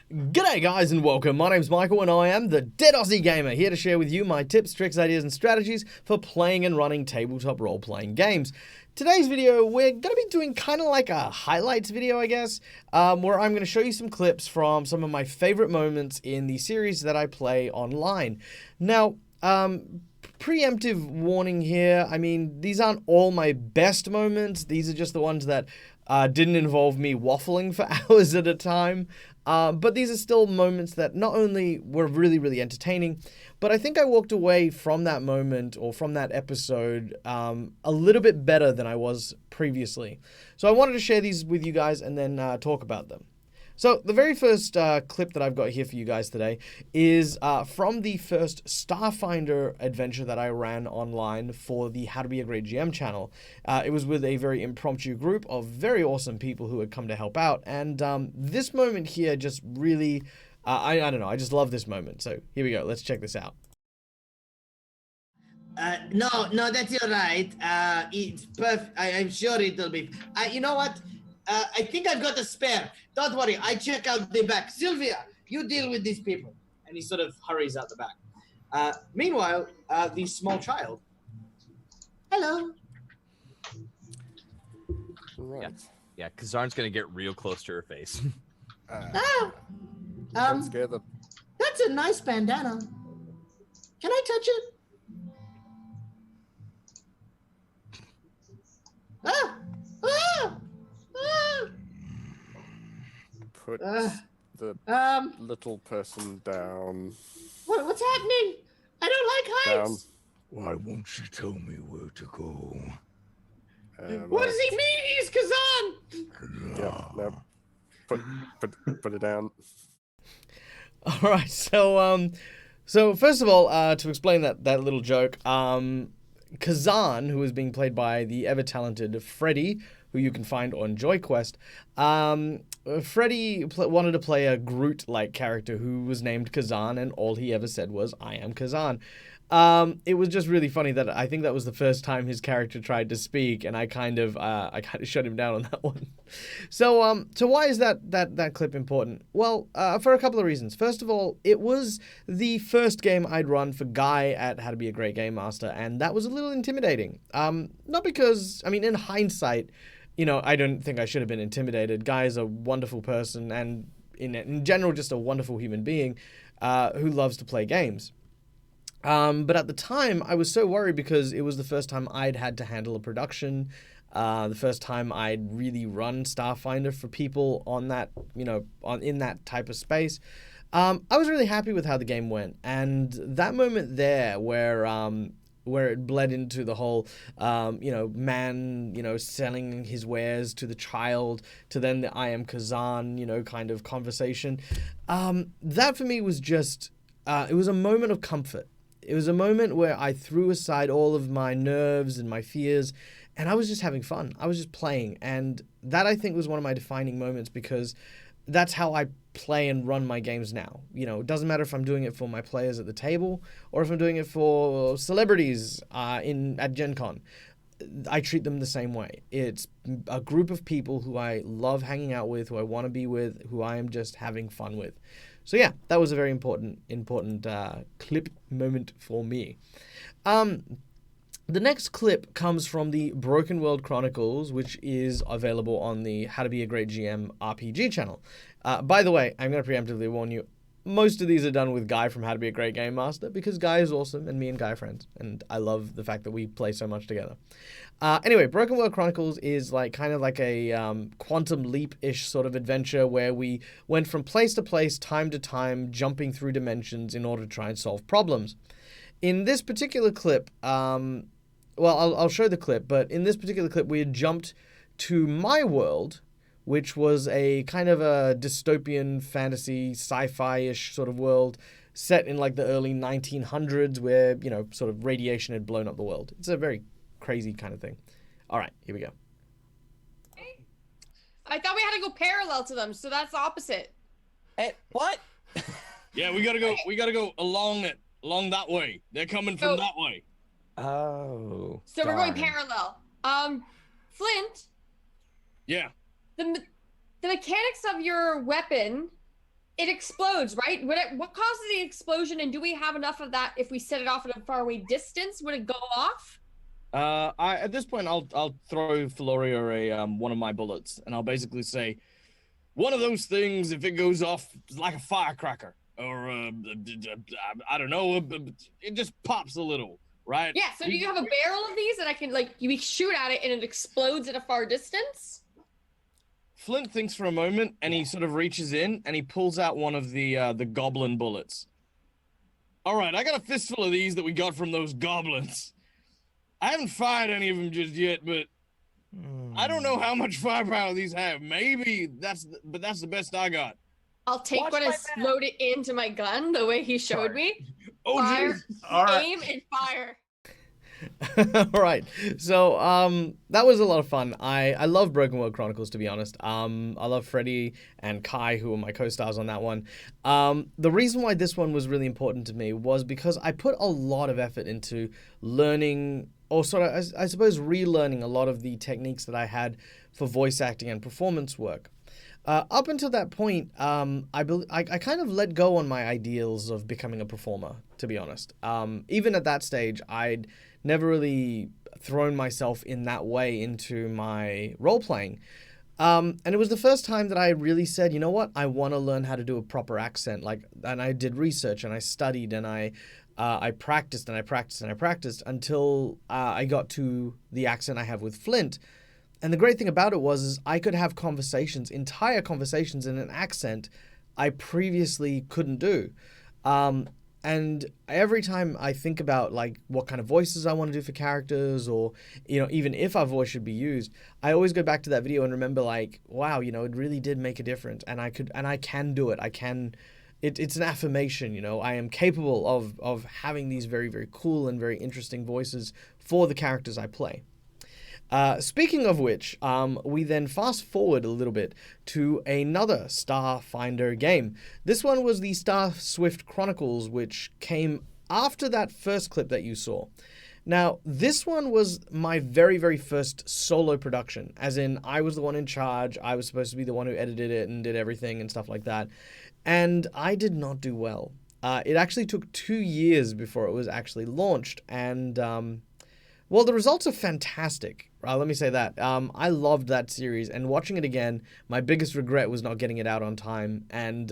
G'day guys and welcome, my name's Michael and I am the Dead Aussie Gamer, here to share with you my tips, tricks, ideas and strategies for playing and running tabletop role-playing games. Today's video, we're going to be doing kind of like a highlights video, I guess, where I'm going to show you some clips from some of my favorite moments in the series that I play online. Now, preemptive warning here, I mean, these aren't all my best moments, these are just the ones that didn't involve me waffling for hours at a time. But these are still moments that not only were really, really entertaining, but I think I walked away from that moment or from that episode a little bit better than I was previously. So I wanted to share these with you guys and then talk about them. So the very first clip that I've got here for you guys today is from the first Starfinder adventure that I ran online for the How to Be a Great GM channel. It was with a very impromptu group of very awesome people who had come to help out, and this moment here just really, I don't know, I just love this moment. So here we go, let's check this out. No, that's all right. It's perfect. I'm sure it'll be. You know what? I think I've got a spare. Don't worry, I check out the back. Sylvia, you deal with these people. And he sort of hurries out the back. Meanwhile, the small child. Hello. Right. Yeah, Kazarn's gonna get real close to her face. Don't scare them. That's a nice bandana. Can I touch it? Ah! Ah! Ah! Put the little person down. What's happening? I don't like heights. Why won't you tell me where to go? What does he mean? He's Kazan. Yeah, no. Put it down. All right, so first of all, to explain that little joke, Kazan, who is being played by the ever-talented Freddy, who you can find on JoyQuest, Freddy wanted to play a Groot-like character who was named Kazan, and all he ever said was, "I am Kazan." It was just really funny that I think that was the first time his character tried to speak, and I kind of shut him down on that one. So why is that clip important? Well, for a couple of reasons. First of all, it was the first game I'd run for Guy at How to Be a Great Game Master, and that was a little intimidating. Not because, I mean, in hindsight, you know, I don't think I should have been intimidated. Guy is a wonderful person, and in general, just a wonderful human being who loves to play games. But at the time, I was so worried because it was the first time I'd had to handle a production, the first time I'd really run Starfinder for people on that, you know, in that type of space. I was really happy with how the game went, and that moment there where it bled into the whole, you know, man, you know, selling his wares to the child, to then the I am Kazan, you know, kind of conversation. That for me was just, it was a moment of comfort. It was a moment where I threw aside all of my nerves and my fears, and I was just having fun. I was just playing, and that I think was one of my defining moments because that's how I play and run my games now. You know, it doesn't matter if I'm doing it for my players at the table or if I'm doing it for celebrities at Gen Con. I treat them the same way. It's a group of people who I love hanging out with, who I want to be with, who I am just having fun with. So yeah, that was a very important clip moment for me. The next clip comes from the Broken World Chronicles, which is available on the How to Be a Great GM RPG channel. By the way, I'm going to preemptively warn you, most of these are done with Guy from How to Be a Great Game Master, because Guy is awesome, and me and Guy are friends, and I love the fact that we play so much together. Anyway, Broken World Chronicles is kind of like a Quantum Leap-ish sort of adventure where we went from place to place, time to time, jumping through dimensions in order to try and solve problems. In this particular clip, I'll show the clip, but in this particular clip, we had jumped to my world, which was a kind of a dystopian fantasy sci-fi-ish sort of world set in like the early 1900s where, you know, sort of radiation had blown up the world. It's a very crazy kind of thing. All right, here we go. I thought we had to go parallel to them, so that's opposite. Hey, what? Yeah, we gotta go along that way. They're coming from that way. Oh. So we're going darn. parallel. Flint. Yeah. The mechanics of your weapon it explodes, right? What causes the explosion, and do we have enough of that if we set it off at a faraway distance? Would it go off? At this point, I'll throw Floria a one of my bullets, and I'll basically say, one of those things, if it goes off, it's like a firecracker, or I don't know, it just pops a little, right? Yeah. So do you have a barrel of these that I can you shoot at it and it explodes at a far distance? Flint thinks for a moment, and he sort of reaches in, and he pulls out one of the goblin bullets. All right, I got a fistful of these that we got from those goblins. I haven't fired any of them just yet, but I don't know how much firepower these have. Maybe that's the best I got. I'll take one and load it into my gun the way he showed me. Oh, fire, All right. aim, and fire. All right. So that was a lot of fun. I love Broken World Chronicles, to be honest. I love Freddie and Kai, who are my co-stars on that one. The reason why this one was really important to me was because I put a lot of effort into learning, or sort of, I suppose, relearning a lot of the techniques that I had for voice acting and performance work. Up until that point, I kind of let go on my ideals of becoming a performer, to be honest. Even at that stage, I'd never really thrown myself in that way into my role-playing. And it was the first time that I really said, you know what, I want to learn how to do a proper accent. And I did research, and I studied, and I practiced, and I practiced, and I practiced until I got to the accent I have with Flint. And the great thing about it was I could have entire conversations in an accent I previously couldn't do. And every time I think about what kind of voices I want to do for characters, or even if our voice should be used, I always go back to that video and remember wow, it really did make a difference, and I can do it. It's an affirmation, I am capable of having these very, very cool and very interesting voices for the characters I play. Speaking of which, we then fast forward a little bit to another Starfinder game. This one was the Starswift Chronicles, which came after that first clip that you saw. Now, this one was my very, very first solo production, as in I was the one in charge. I was supposed to be the one who edited it and did everything and stuff like that. And I did not do well. It actually took 2 years before it was actually launched, and well, the results are fantastic. Let me say that. I loved that series, and watching it again, my biggest regret was not getting it out on time, and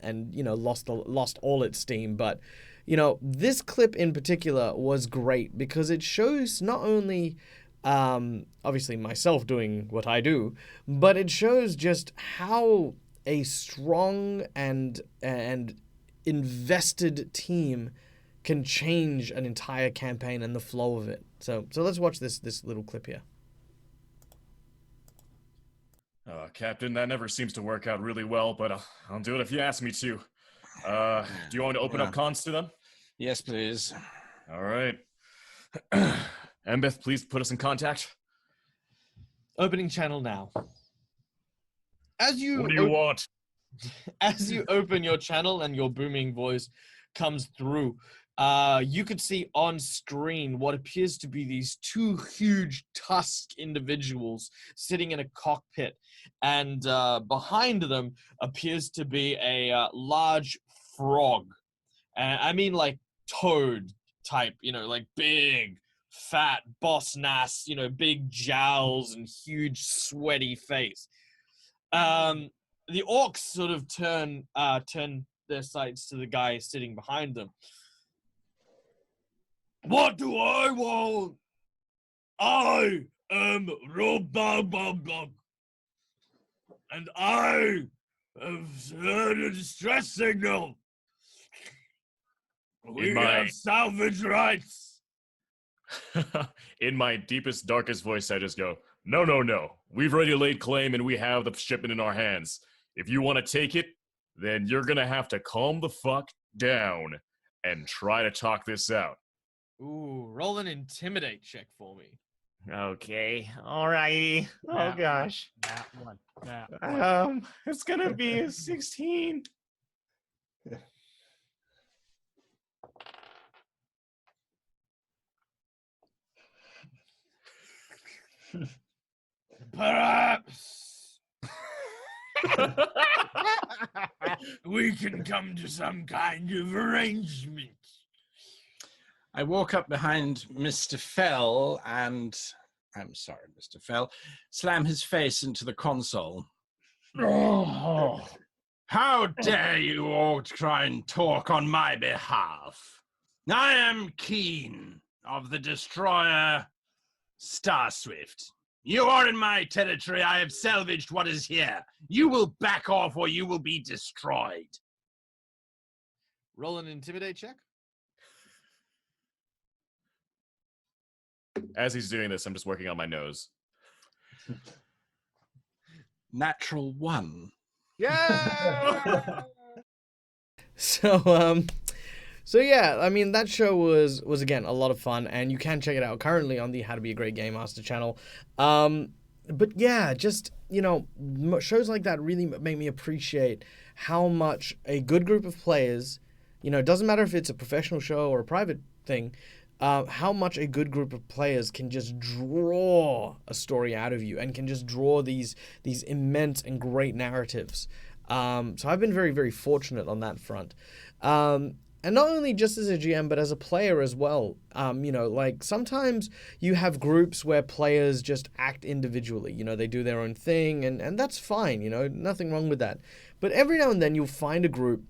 lost all its steam. But this clip in particular was great because it shows not only obviously myself doing what I do, but it shows just how a strong and invested team can change an entire campaign and the flow of it. So let's watch this little clip here. Captain, that never seems to work out really well, but I'll do it if you ask me to. Do you want me to open up cons to them? Yes, please. All right. Embeth, please put us in contact. Opening channel now. What do you want? As you open your channel and your booming voice comes through, you could see on screen what appears to be these two huge tusk individuals sitting in a cockpit, and behind them appears to be a large frog. I mean toad type, big, fat, boss nass, big jowls and huge sweaty face. The orcs sort of turn their sights to the guy sitting behind them. What do I want? I am Robababab, and I have heard a distress signal. We have salvage rights. In my deepest, darkest voice, I just go, no. We've already laid claim and we have the shipment in our hands. If you want to take it, then you're going to have to calm the fuck down and try to talk this out. Ooh, roll an intimidate check for me. Okay. Alrighty. Oh gosh. That one. It's gonna be a 16. Perhaps We can come to some kind of arrangement. I walk up behind Mr. Fell and, I'm sorry, Mr. Fell, slam his face into the console. Oh, how dare you all try and talk on my behalf? I am Keen of the destroyer Starswift. You are in my territory. I have salvaged what is here. You will back off or you will be destroyed. Roll an intimidate check. As he's doing this, I'm just working on my nose. Natural 1. Yeah. So yeah, I mean that show was again a lot of fun, and you can check it out currently on the How to Be a Great Game Master channel. But yeah, just shows like that really make me appreciate how much a good group of players, it doesn't matter if it's a professional show or a private thing, how much a good group of players can just draw a story out of you and can just draw these immense and great narratives. So I've been very, very fortunate on that front. And not only just as a GM, but as a player as well. Like sometimes you have groups where players just act individually. They do their own thing, and that's fine. Nothing wrong with that. But every now and then you'll find a group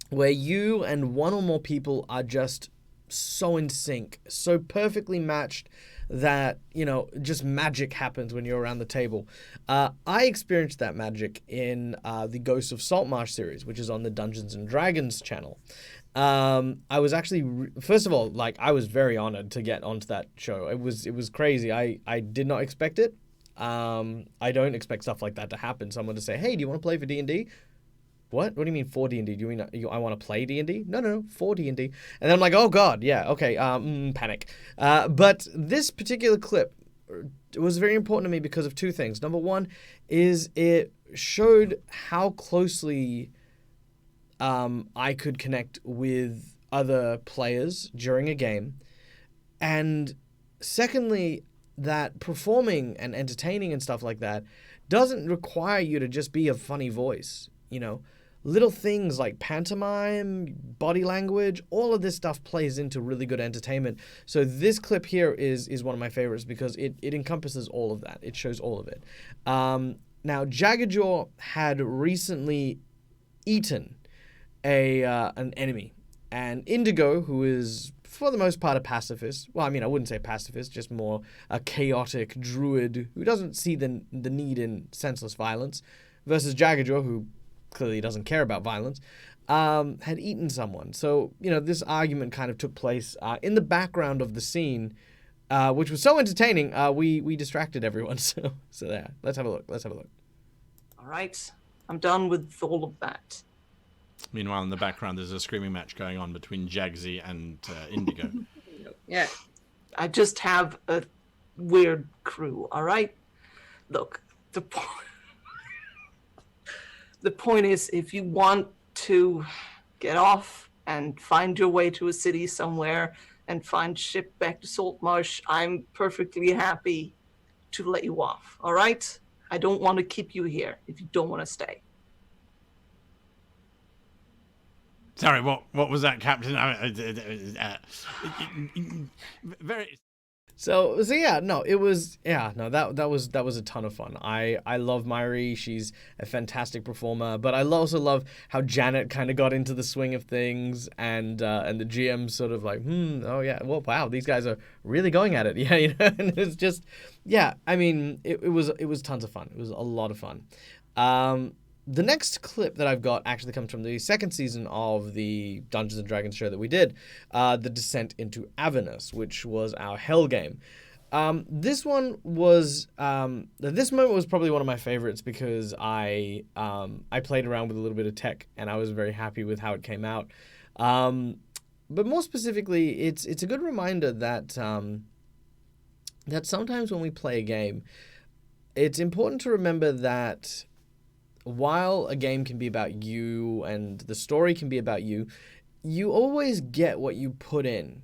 where you and one or more people are just so in sync, so perfectly matched that, just magic happens when you're around the table. I experienced that magic in the Ghosts of Saltmarsh series, which is on the Dungeons and Dragons channel. I was actually, first of all, I was very honored to get onto that show. It was crazy. I did not expect it. I don't expect stuff like that to happen. Someone to say, hey, do you want to play for D&D? What do you mean for D&D? Do you mean I want to play D&D? No, for D&D. And then I'm like, oh God, yeah, okay, panic. But this particular clip was very important to me because of two things. Number one is it showed how closely I could connect with other players during a game. And secondly, that performing and entertaining and stuff like that doesn't require you to just be a funny voice, Little things like pantomime, body language, all of this stuff plays into really good entertainment. So this clip here is one of my favorites because it encompasses all of that. It shows all of it. Now, Jaggerjaw had recently eaten an enemy. And Indigo, who is, for the most part, a pacifist. Well, I mean, I wouldn't say pacifist, just more a chaotic druid who doesn't see the need in senseless violence, versus Jaggerjaw, who clearly doesn't care about violence, had eaten someone. So, this argument kind of took place in the background of the scene, which was so entertaining, we distracted everyone. So there, let's have a look. All right, I'm done with all of that. Meanwhile, in the background, there's a screaming match going on between Jagsy and Indigo. Yeah, I just have a weird crew, all right? Look, the point is, if you want to get off and find your way to a city somewhere and find ship back to Saltmarsh, I'm perfectly happy to let you off, all right? I don't want to keep you here if you don't want to stay. Sorry, what was that, Captain? Very. So yeah, no, it was, that was a ton of fun. I love Myri. She's a fantastic performer, but I also love how Janet kind of got into the swing of things, and the GM sort of like, oh yeah, well, wow, these guys are really going at it. Yeah, and it's just, yeah, I mean, it was tons of fun. It was a lot of fun. The next clip that I've got actually comes from the second season of the Dungeons & Dragons show that we did, The Descent into Avernus, which was our Hell game. This moment was probably one of my favorites because I played around with a little bit of tech and I was very happy with how it came out. But more specifically, it's a good reminder that that sometimes when we play a game, it's important to remember that while a game can be about you and the story can be about you, you always get what you put in,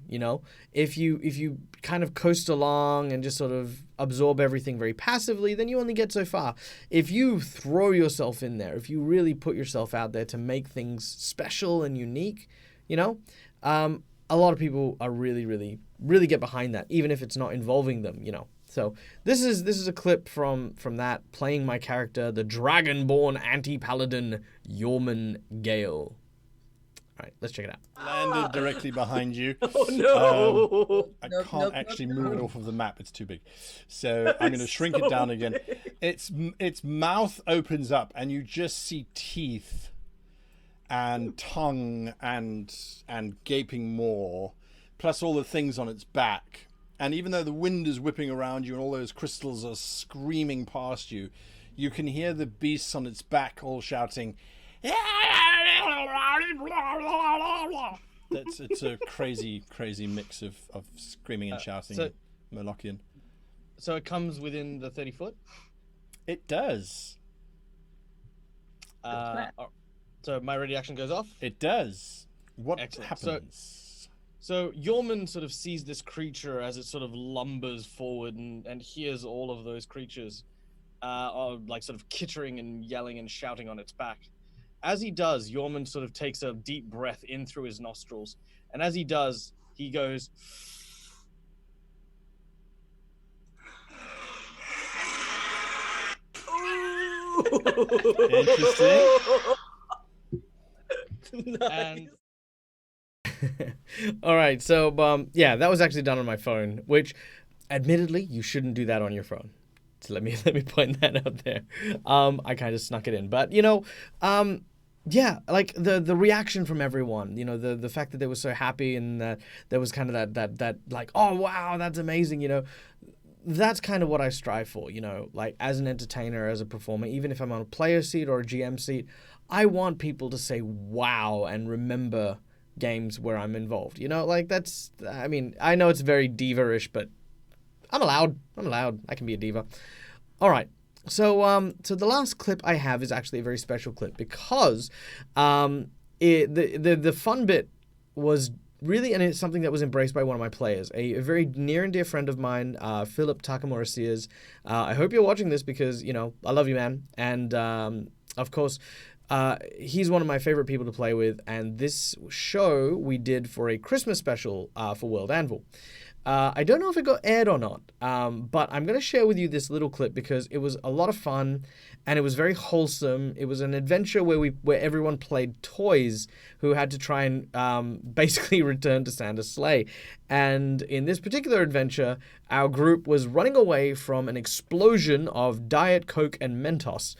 If you kind of coast along and just sort of absorb everything very passively, then you only get so far. If you throw yourself in there, if you really put yourself out there to make things special and unique, you know, a lot of people are really get behind that, even if it's not involving them, you know. So this is a clip from that, playing my character, the Dragonborn Anti-Paladin Yorman Gale. All right, let's check it out. Landed directly behind you. Oh no! I can't actually move it off of the map. It's too big. So I'm going to shrink it down again. Its mouth opens up, and you just see teeth and tongue and gaping maw, plus all the things on its back. And even though the wind is whipping around you and all those crystals are screaming past you, you can hear the beasts on its back all shouting. It's a crazy mix of screaming and shouting. Molochian. So it comes within the 30 foot? It does. So my ready action goes off? It does. What Excellent. happens? So Yorman sort of sees this creature as it sort of lumbers forward and hears all of those creatures like sort of kittering and yelling and shouting on its back. As he does, Yorman sort of takes a deep breath in through his nostrils. And as he does, he goes... Interesting. And... All right, so yeah, that was actually done on my phone, which admittedly you shouldn't do that on your phone. So let me point that out there. I kind of snuck it in, but you know, yeah, like the reaction from everyone, you know, the fact that they were so happy and that there was kind of that like, oh wow, that's amazing, you know. That's kind of what I strive for, you know, like as an entertainer, as a performer, even if I'm on a player seat or a GM seat, I want people to say wow and remember games where I'm involved, you know, like that's, I mean, I know it's very diva-ish, but I'm allowed, I can be a diva. All right, so the last clip I have is actually a very special clip because the fun bit was really, and it's something that was embraced by one of my players, a very near and dear friend of mine, Philip Takamura Sears. I hope you're watching this because, you know, I love you, man, and of course, he's one of my favorite people to play with, and this show we did for a Christmas special for World Anvil. I don't know if it got aired or not, but I'm going to share with you this little clip because it was a lot of fun and it was very wholesome. It was an adventure where everyone played toys who had to try and basically return to Santa's sleigh. And in this particular adventure, our group was running away from an explosion of Diet Coke and Mentos,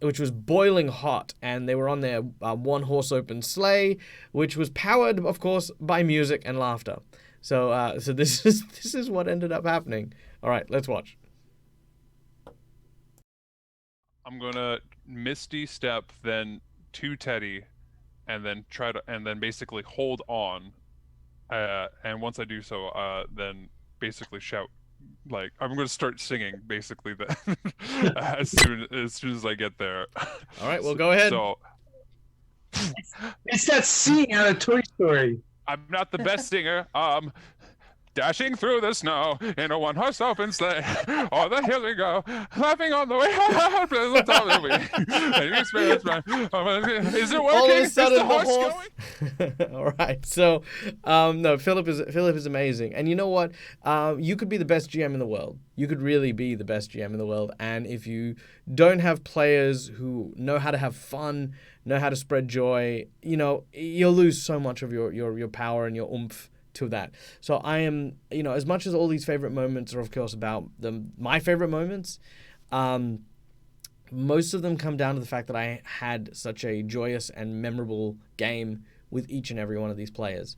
which was boiling hot, and they were on their one-horse open sleigh, which was powered, of course, by music and laughter. So this is what ended up happening. All right, let's watch. I'm gonna Misty Step, then to Teddy, and then basically hold on. And once I do so, then basically shout, like I'm gonna start singing basically as soon as I get there. All right, well go ahead. So it's that scene out of Toy Story. I'm not the best singer. Dashing through the snow in a one-horse open sleigh. Oh, the hill we go, laughing on the way. Is it working? All of a sudden, is the horse going? All right, so no, Philip is amazing, and you know what? You could be the best GM in the world. You could really be the best GM in the world, and if you don't have players who know how to have fun, know how to spread joy, you know, you'll lose so much of your power and your oomph to that. So I am, you know, as much as all these favorite moments are of course about my favorite moments, most of them come down to the fact that I had such a joyous and memorable game with each and every one of these players.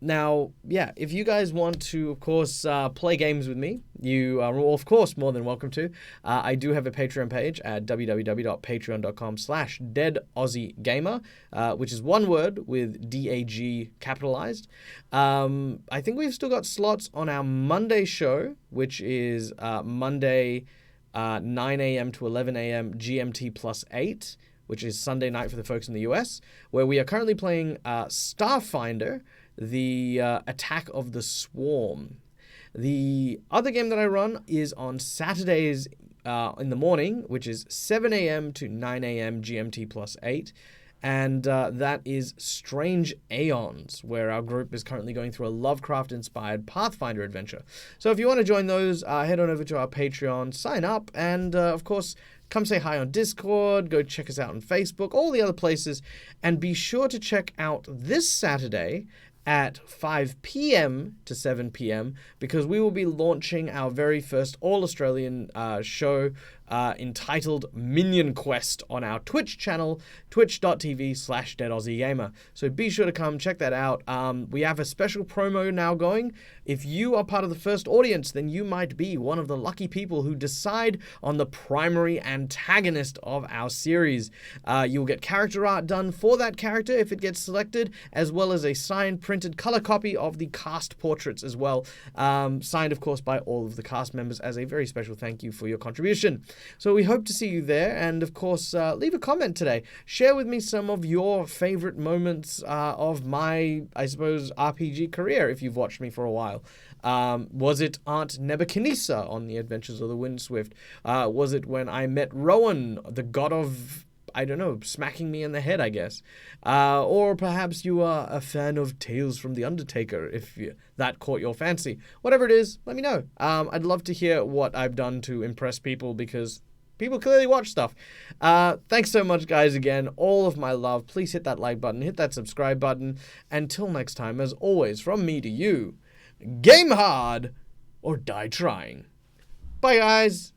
Now, yeah, if you guys want to, of course, play games with me, you are, of course, more than welcome to. I do have a Patreon page at www.patreon.com/deadaussiegamer, which is one word with DAG capitalized. I think we've still got slots on our Monday show, which is Monday 9 a.m. to 11 a.m. GMT +8, which is Sunday night for the folks in the US, where we are currently playing Starfinder, the Attack of the Swarm. The other game that I run is on Saturdays in the morning, which is 7 a.m. to 9 a.m. GMT plus 8. And that is Strange Aeons, where our group is currently going through a Lovecraft-inspired Pathfinder adventure. So if you want to join those, head on over to our Patreon, sign up, and of course, come say hi on Discord, go check us out on Facebook, all the other places, and be sure to check out this Saturday at 5 p.m. to 7 p.m. because we will be launching our very first all-Australian show entitled Minion Quest on our Twitch channel, twitch.tv/deadaussiegamer. So be sure to come check that out. We have a special promo now going. If you are part of the first audience, then you might be one of the lucky people who decide on the primary antagonist of our series. You'll get character art done for that character if it gets selected, as well as a signed printed color copy of the cast portraits as well, signed of course by all of the cast members as a very special thank you for your contribution. So we hope to see you there, and of course leave a comment today. Share with me some of your favorite moments of my, I suppose, RPG career if you've watched me for a while. Was it Aunt Nebuchadnezzar on the Adventures of the Windswift? Was it when I met Rowan, the god of, I don't know, smacking me in the head, I guess? Or perhaps you are a fan of Tales from the Undertaker, if that caught your fancy. Whatever it is, let me know. I'd love to hear what I've done to impress people, because people clearly watch stuff. Thanks so much, guys, again. All of my love. Please hit that like button, hit that subscribe button. Until next time, as always, from me to you, game hard or die trying. Bye, guys.